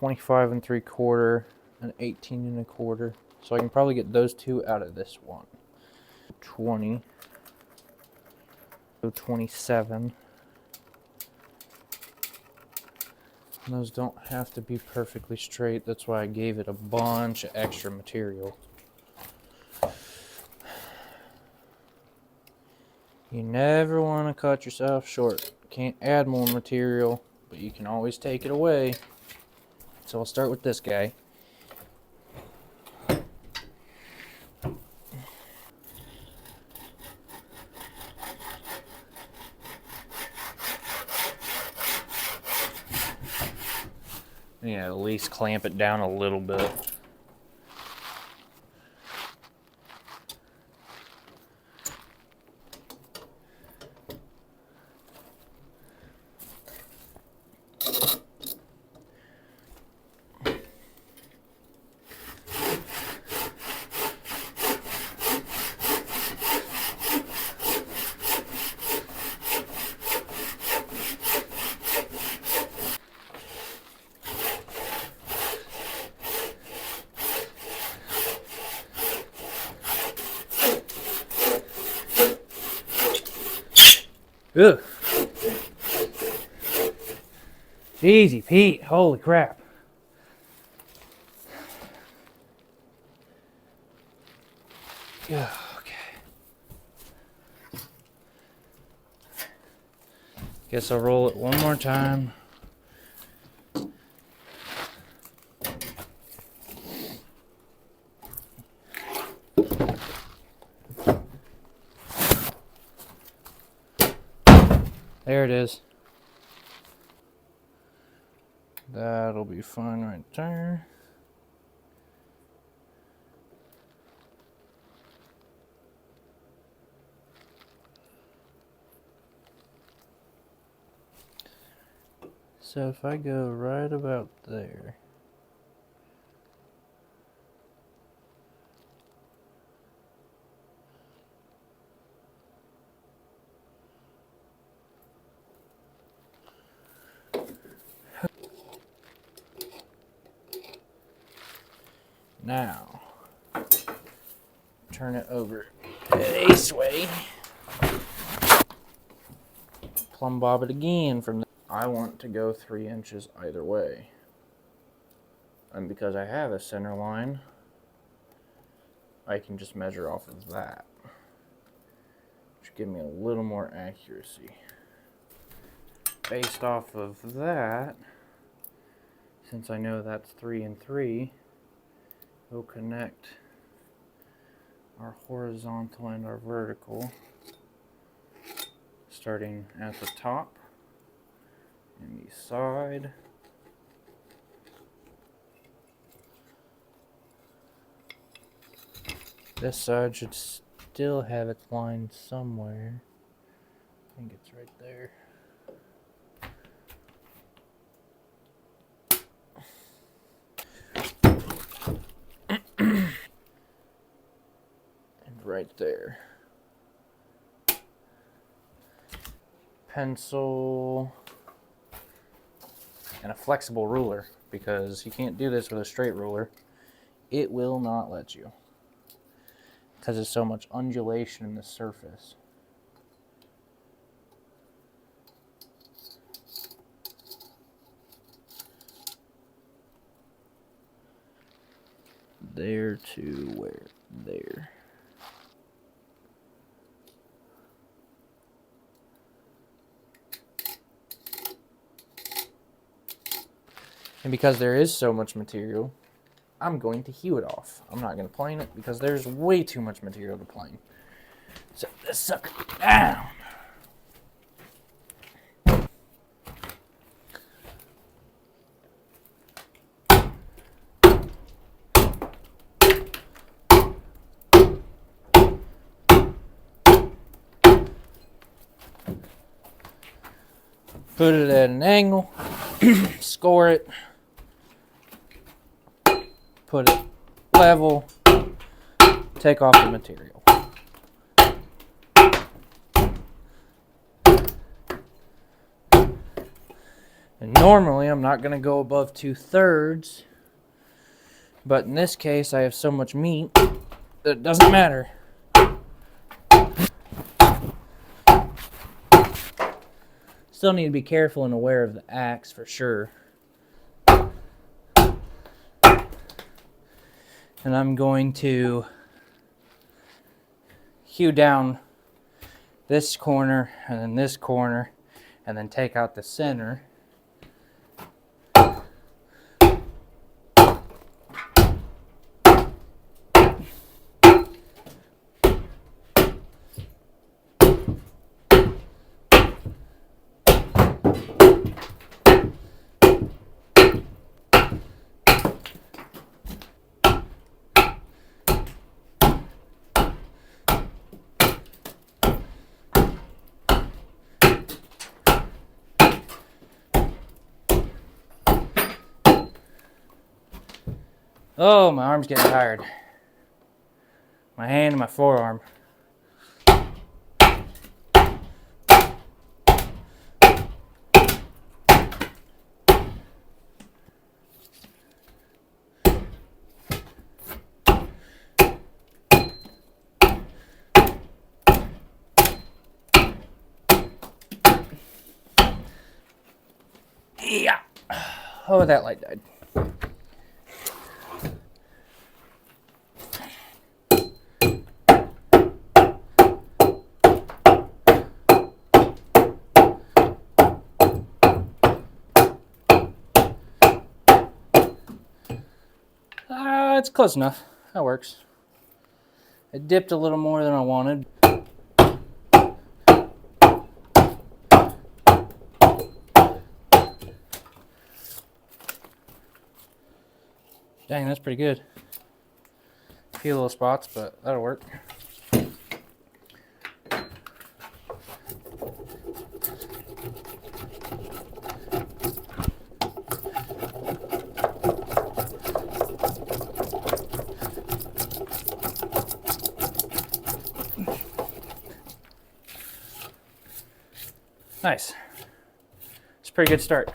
25 3/4, and 18 1/4. So I can probably get those two out of this one. 20. So 27. And those don't have to be perfectly straight. That's why I gave it a bunch of extra material. You never want to cut yourself short. Can't add more material, but you can always take it away. So I'll start with this guy. Yeah, at least clamp it down a little bit. Ugh. Easy, Pete. Holy crap. Yeah, okay. Guess I'll roll it one more time. There it is. That'll be fine right there. So if I go right about there. Now, turn it over this way. Plumb bob it again from the... I want to go 3 inches either way. And because I have a center line, I can just measure off of that, which gives me a little more accuracy. Based off of that, since I know that's 3 and 3, we'll connect our horizontal and our vertical, starting at the top and the side. This side should still have its line somewhere. I think it's right there. And right there. Pencil and a flexible ruler, because you can't do this with a straight ruler. It will not let you, because there's so much undulation in the surface. There to where? There. And because there is so much material, I'm going to hew it off. I'm not going to plane it because there's way too much material to plane. Set this sucker down. Put it at an angle, score it, put it level, take off the material. And normally I'm not going to go above 2/3, but in this case I have so much meat that it doesn't matter. Still need to be careful and aware of the axe for sure. And I'm going to hew down this corner and then this corner and then take out the center. Oh, my arm's getting tired. My hand and my forearm. Yeah. Oh, that light died. It's close enough. That works. It dipped a little more than I wanted. Dang, that's pretty good. A few little spots, but that'll work. Nice. It's a pretty good start.